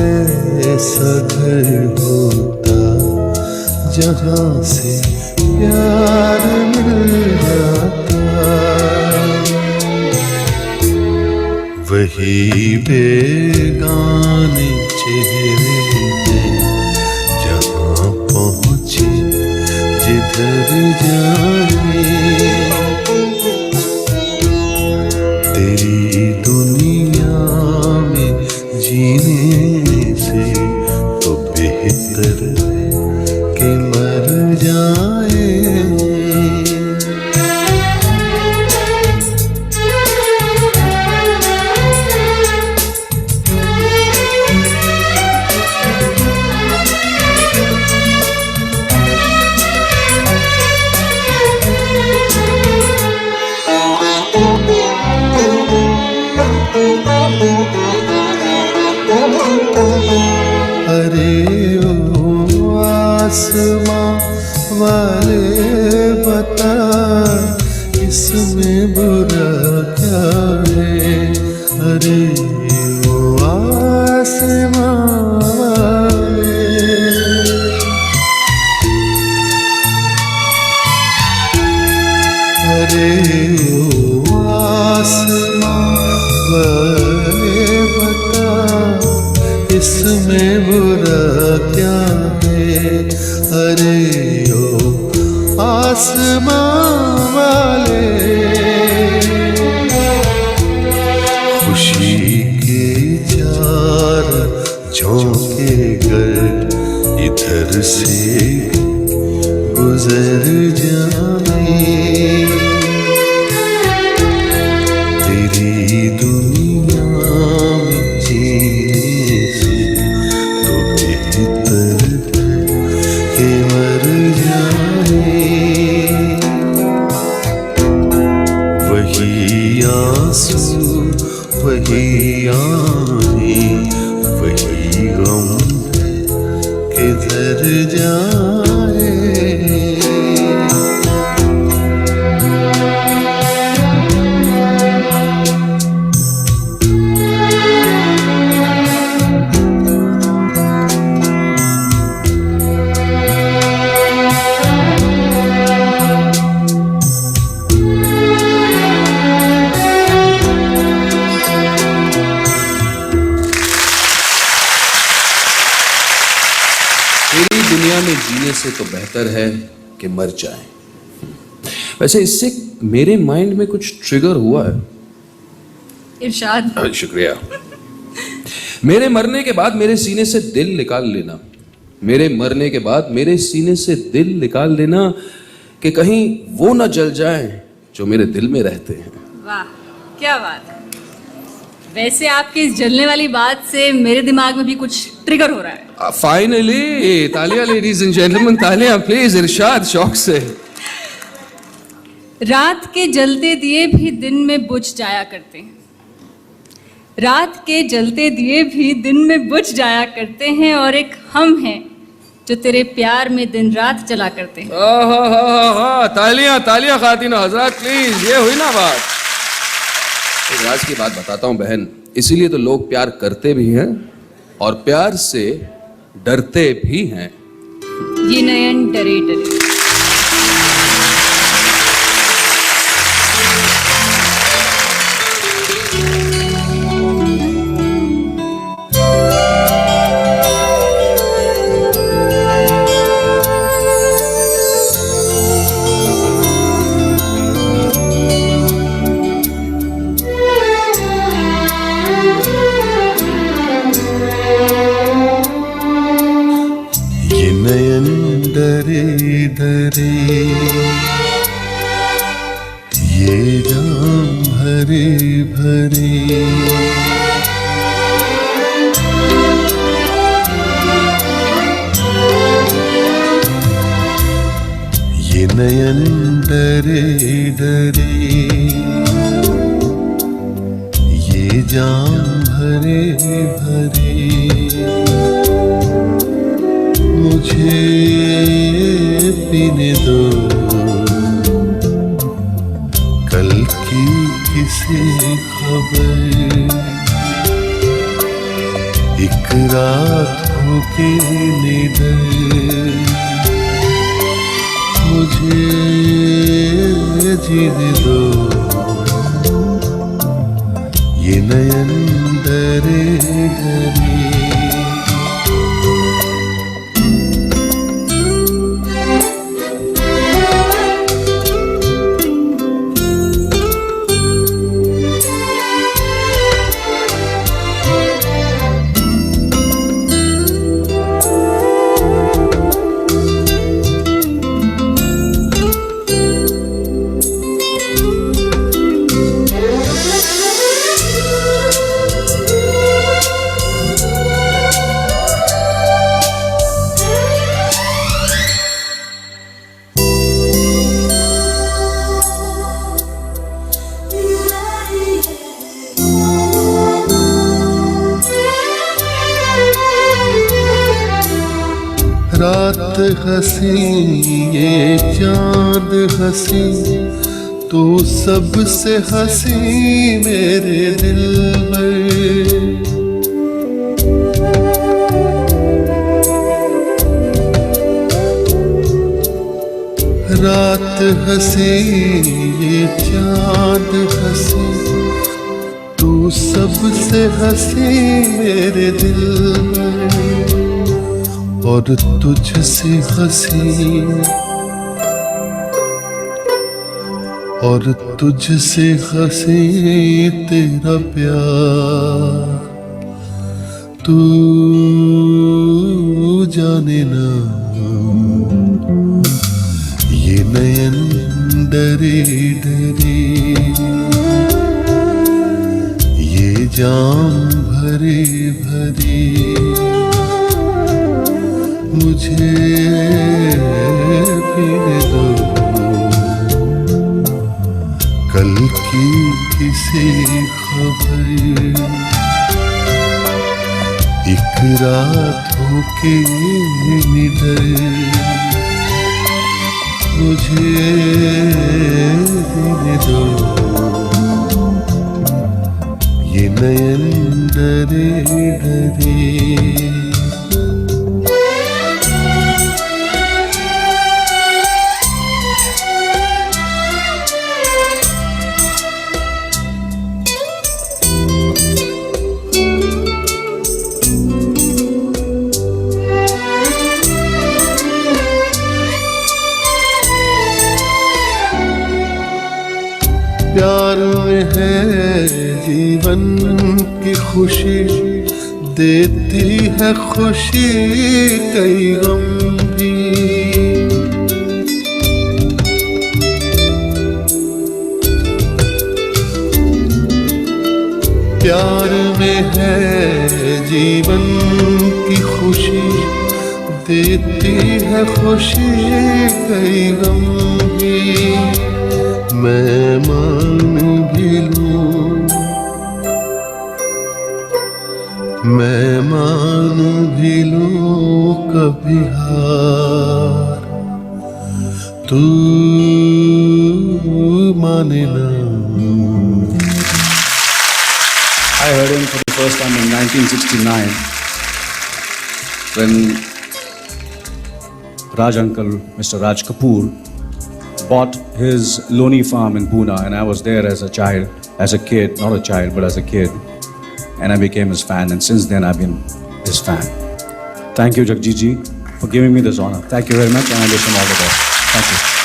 ऐसा घर होता जहाँ से प्यार मिल जाता वही बेगाने चेहरे हैं जहाँ पहुँचे जिधर जाए तेरी दुनिया में जीने से तो बेहतर के मर जाए अरे ओ आसमां वाले बता इसमें बुरा क्या है अरे ओ आसमां वाले अरे ओ आसमां वाले बता इसमें बुरा क्या है अरे ओ आसमां वाले खुशी के चार झोंके गर इधर से गुजर जाए तेरी दुनिया में जीने से तो बेहतर के मर जाए वही आंसू वही आँखें वही गम किधर जाए तेरी दुनिया में जीने से तो बेहतर है कि मर जाए। वैसे इससे मेरे माइंड में कुछ ट्रिगर हुआ है। इरशाद। शुक्रिया। मेरे मरने के बाद मेरे सीने से दिल निकाल लेना, मेरे मरने के बाद मेरे सीने से दिल निकाल लेना कि कहीं वो ना जल जाएं जो मेरे दिल में रहते हैं। वाह क्या बात है। वैसे आपकी इस जलने वाली बात से मेरे दिमाग में भी कुछ ट्रिगर हो रहा है। फाइनली तालियां लेडीज एंड जेंटलमैन, तालियां प्लीज। इरशाद शौक से। रात के जलते दिए भी दिन में बुझ जाया करते हैं, रात के जलते दिए भी दिन में बुझ जाया करते हैं, और एक हम हैं जो तेरे प्यार में दिन रात चला करते हैं। तालियां तालियां खातिन हजरात प्लीज। ये हुई ना बात। एक राज की बात बताता हूं बहन, इसीलिए तो लोग प्यार करते भी हैं और प्यार से डरते भी हैं। ये नयन डरे डरे। डरे डरे ये जाम भरे भरे ये नयन डरे डरे ये जाम भरे भरे मुझे पीने दो कल की किसी खबर एक रात होके निडर मुझे जीने दो ये नयन डरे डरे रात हंसी ये चांद हंसी तो सबसे हंसी मेरे दिल में रात हंसी ये चांद हंसी तो सबसे हंसी मेरे दिल में और तुझसे हंसी और तुझसे हंसी तेरा प्यार तू जाने ना ये नयन डरे डरे ये जाम भरे भरे मुझे पीने दो कल की किसी खबर एक रात होके निडर मुझे पीने दो ये नयन डरे डरे प्यार में है जीवन की खुशी देती है खुशी कई गम भी प्यार में है जीवन की खुशी देती है खुशी कई गम भी मैं मान भी लूं मैं मान भी लूं कभी हार तू माने ना I heard him for the first time in 1969 when Raj uncle, Mr. Raj Kapoor, bought his Loni farm in Pune, and I was there as a child, as a kid, not a child, but as a kid, and I became his fan, and since then I've been his fan. Thank you, Jagjit ji, for giving me this honor. Thank you very much, and I wish him all the best. Thank you.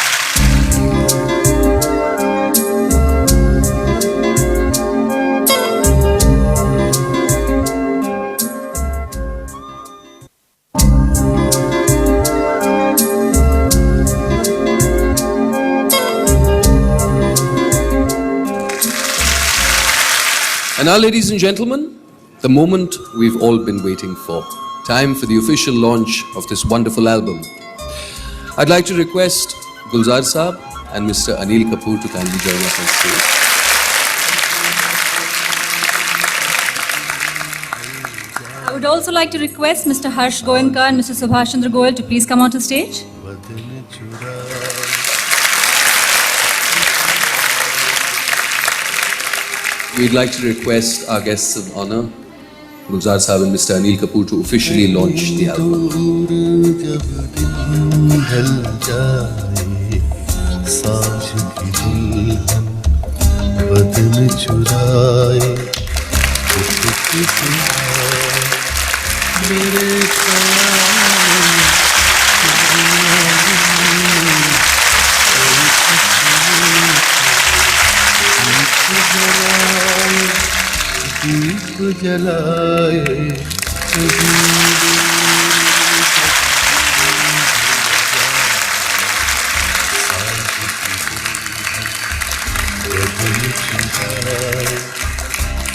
And now, ladies and gentlemen, the moment we've all been waiting for. Time for the official launch of this wonderful album. I'd like to request Gulzar Saab and Mr. Anil Kapoor to kindly join us on stage. I would also like to request Mr. Harsh Goenka and Mr. Subhash Chandra Goyal to please come onto stage. बदन चुरा We'd like to request our guests of honor, Gulzar Saab and Mr. Anil Kapoor, to officially launch the album. दूर जब दिन ढल जाए सांझ की दुल्हन बदन चुराए चुपके से आए मेरे दीप जलाए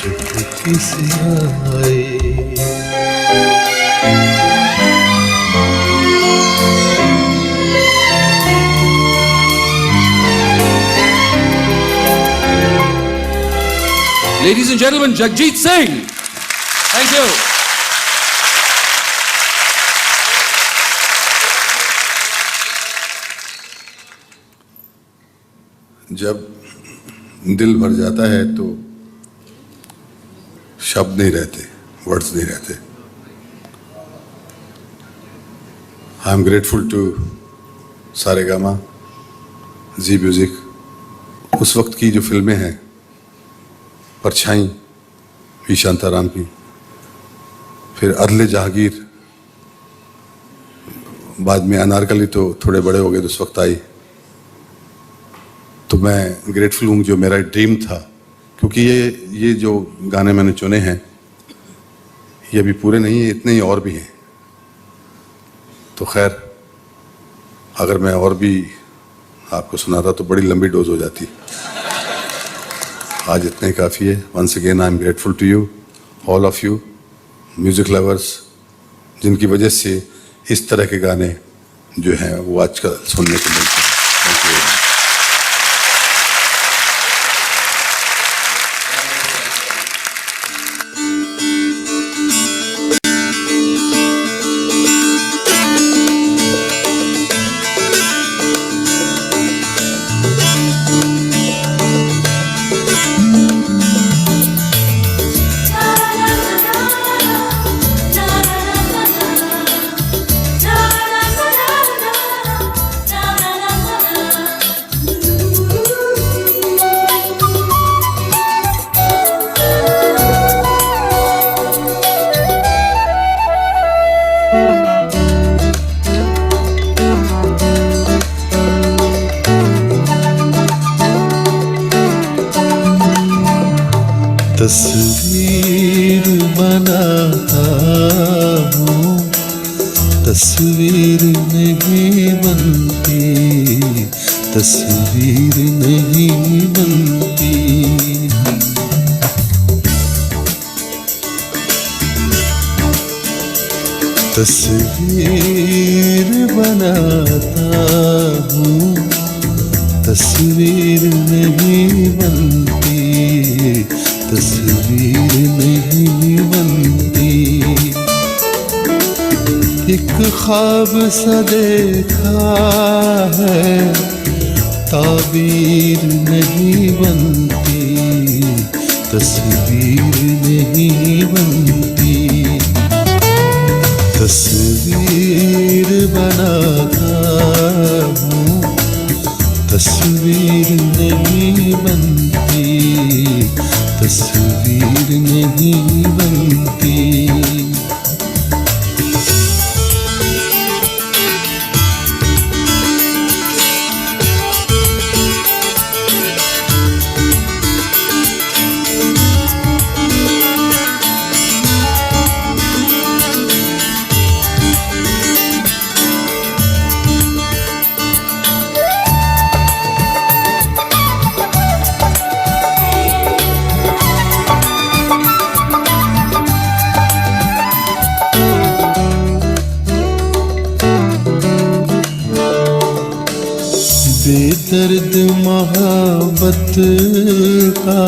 चुपके से आए Ladies and gentlemen, Jagjit Singh. Thank you. जब दिल भर जाता है तो शब्द नहीं रहते, वर्ड्स नहीं रहते. I am grateful to Saregama, Zee music. उस वक्त की जो फिल्में हैं, परछाई वी शांताराम की, फिर अदले जहांगीर, बाद में अनारकली तो थोड़े बड़े हो गए तो उस वक्त आई. तो मैं ग्रेटफुल हूँ, जो मेरा ड्रीम था, क्योंकि ये जो गाने मैंने चुने हैं ये भी पूरे नहीं है, इतने ही और भी हैं. तो खैर, अगर मैं और भी आपको सुनाता तो बड़ी लंबी डोज हो जाती. आज इतने काफ़ी है. Once again I am grateful to you, all of you music lovers, जिनकी वजह से इस तरह के गाने जो हैं वो आजकल सुनने को मिलते हैं. Thank you. तस्वीर बनाता हूँ, तस्वीर नहीं बनती, तस्वीर नहीं बनती. तस्वीर बनाता हूँ, तस्वीर नहीं बनती, तस्वीर नहीं बनती. एक ख्वाब सा देखा है, ताबीर नहीं बनती, तस्वीर नहीं बनती. तस्वीर बनाता हूँ, तस्वीर नहीं बनती, तस्वीर नहीं बनती. बेदर्द मोहब्बत का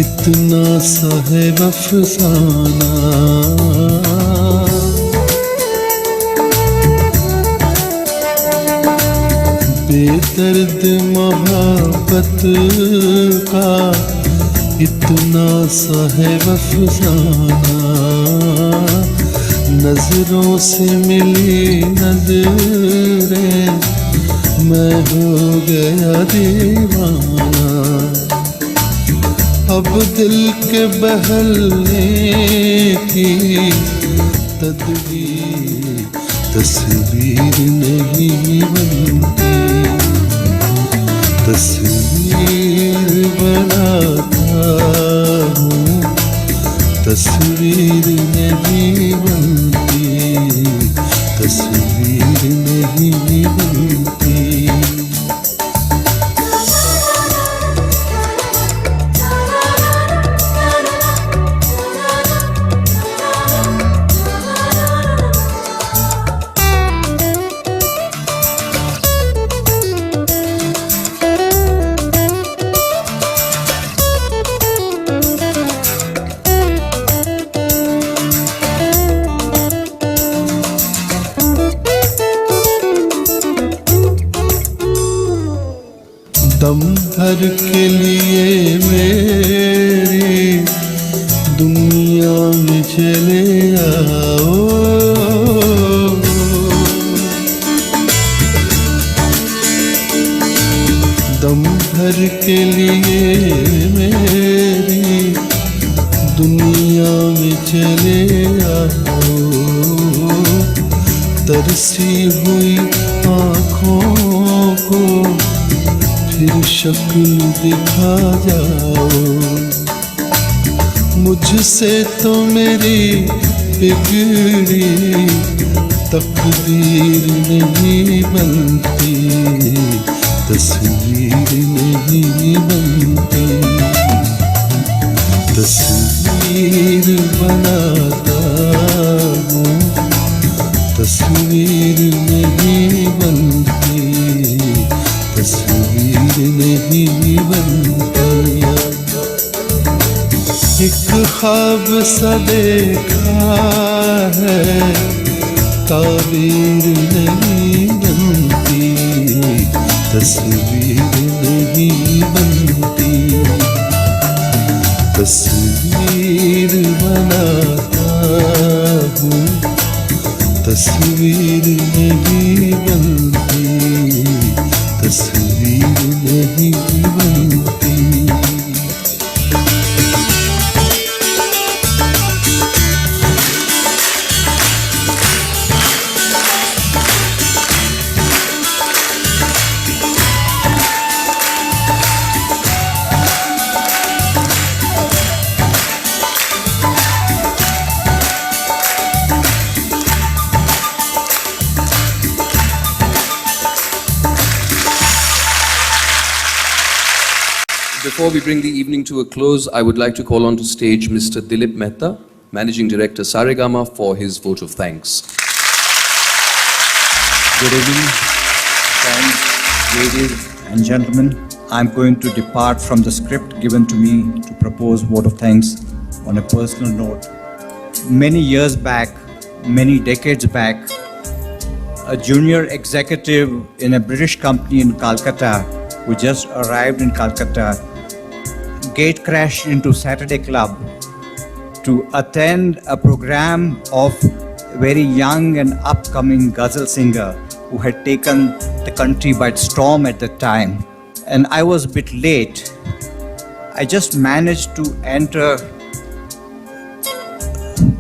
इतना सा है अफसाना, बेदर्द मोहब्बत का इतना सा है अफसाना, नजरों से मिली नजरें मैं हो गया दीवाना, अब दिल के बहलने की तस्वीर नहीं बनती, तस्वीर बनाता हूँ, तस्वीर नहीं बनती, तस्वीर नहीं बनती। दम भर के लिए मेरी दुनिया में चले आओ, दम भर के लिए मेरी दुनिया में चले आओ, तरसी हुई आँखों को फिर शक्ल दिखा जाओ, मुझसे तो मेरी बिगड़ी तकदीर नहीं बनती, तस्वीर नहीं बनती, तस्वीर बनाता हूँ, तस्वीर नहीं बनती, तस्वीर नहीं बनती। एक ख्वाब सा देखा है ताबीर नहीं बनती, तस्वीर नहीं बनती, तस्वीर बनाता हूँ, तस्वीर नहीं बनती, तस्वीर नहीं बनती। Before we bring the evening to a close, I would like to call on to stage Mr. Dilip Mehta, Managing Director Saregama, for his vote of thanks. Good evening, friends, ladies and gentlemen. I'm going to depart from the script given to me to propose vote of thanks on a personal note. Many years back, many decades back, a junior executive in a British company in Calcutta who just arrived in Calcutta gate crashed into Saturday Club to attend a program of a very young and upcoming ghazal singer who had taken the country by storm at the time. And I was a bit late. I just managed to enter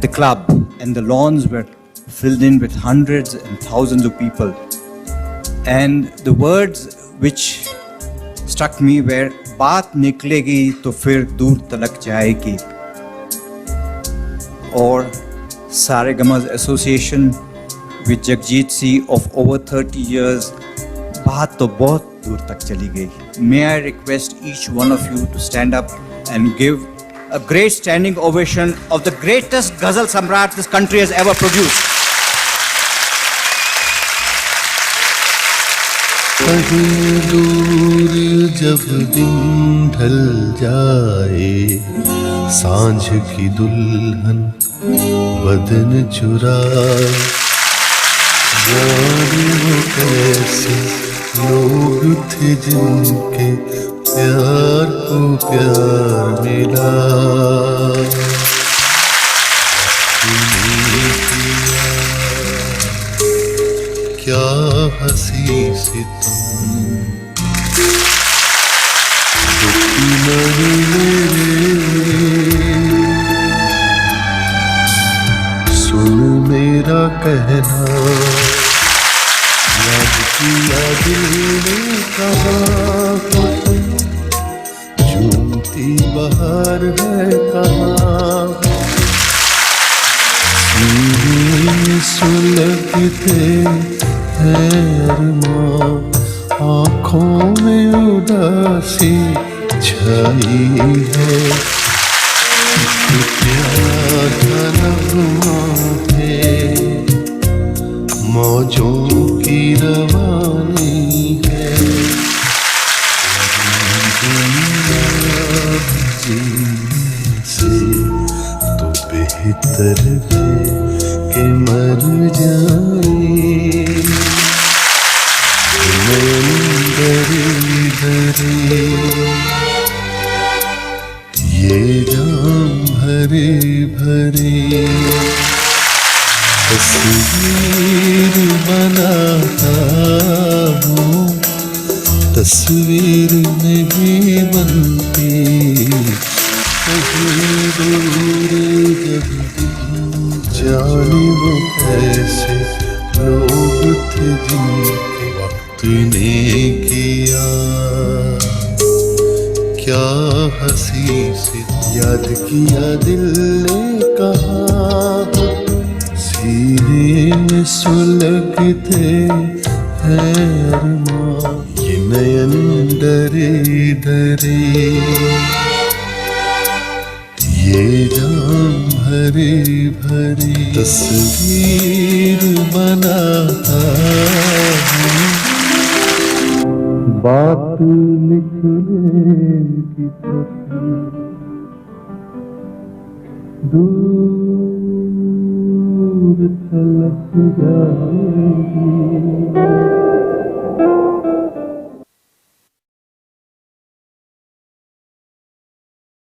the club and the lawns were filled in with hundreds and thousands of people. And the words which struck me were बात निकलेगी तो फिर दूर तलक जाएगी. Or Saregama's association with Jagjit Singh of over 30 years, बात तो बहुत दूर तक चली गई. May I request each one of you to stand up and give a great standing ovation of the greatest ghazal samrat this country has ever produced. कहीं दूर जब दिन ढल जाए, सांझ की दुल्हन बदन चुराए, जाने वो कैसे लोग थे जिनके प्यार को प्यार मिला। तूने किया क्या हंसी से तुम दुखी नहीं मेरे, सुन मेरा कहना, याद किया दिल ने कहा तो झूमती बहार है कहाँ, सुलगते हैं अरमां, आँखों में उदासी छाई है, प्यार का नगमा है, मौजों की रवानी है, जीने से तो बेहतर है कि मर जाए, डरे डरे ये जाम भरे भरे, तस्वीर बनाता हूँ, तस्वीर में भी बनती, कहीं दूर जब दिन जाने वो कैसे लोग थे जिनके वक्त ने किया क्या हंसी से याद किया दिल ने कहा, सीने में सुलगते हैं अरमां, ये नयन डरे डरे, ये जाम भरे भरे, तस्वीर बनाता हूँ, बात लिखने की दूर तलक जाएगी।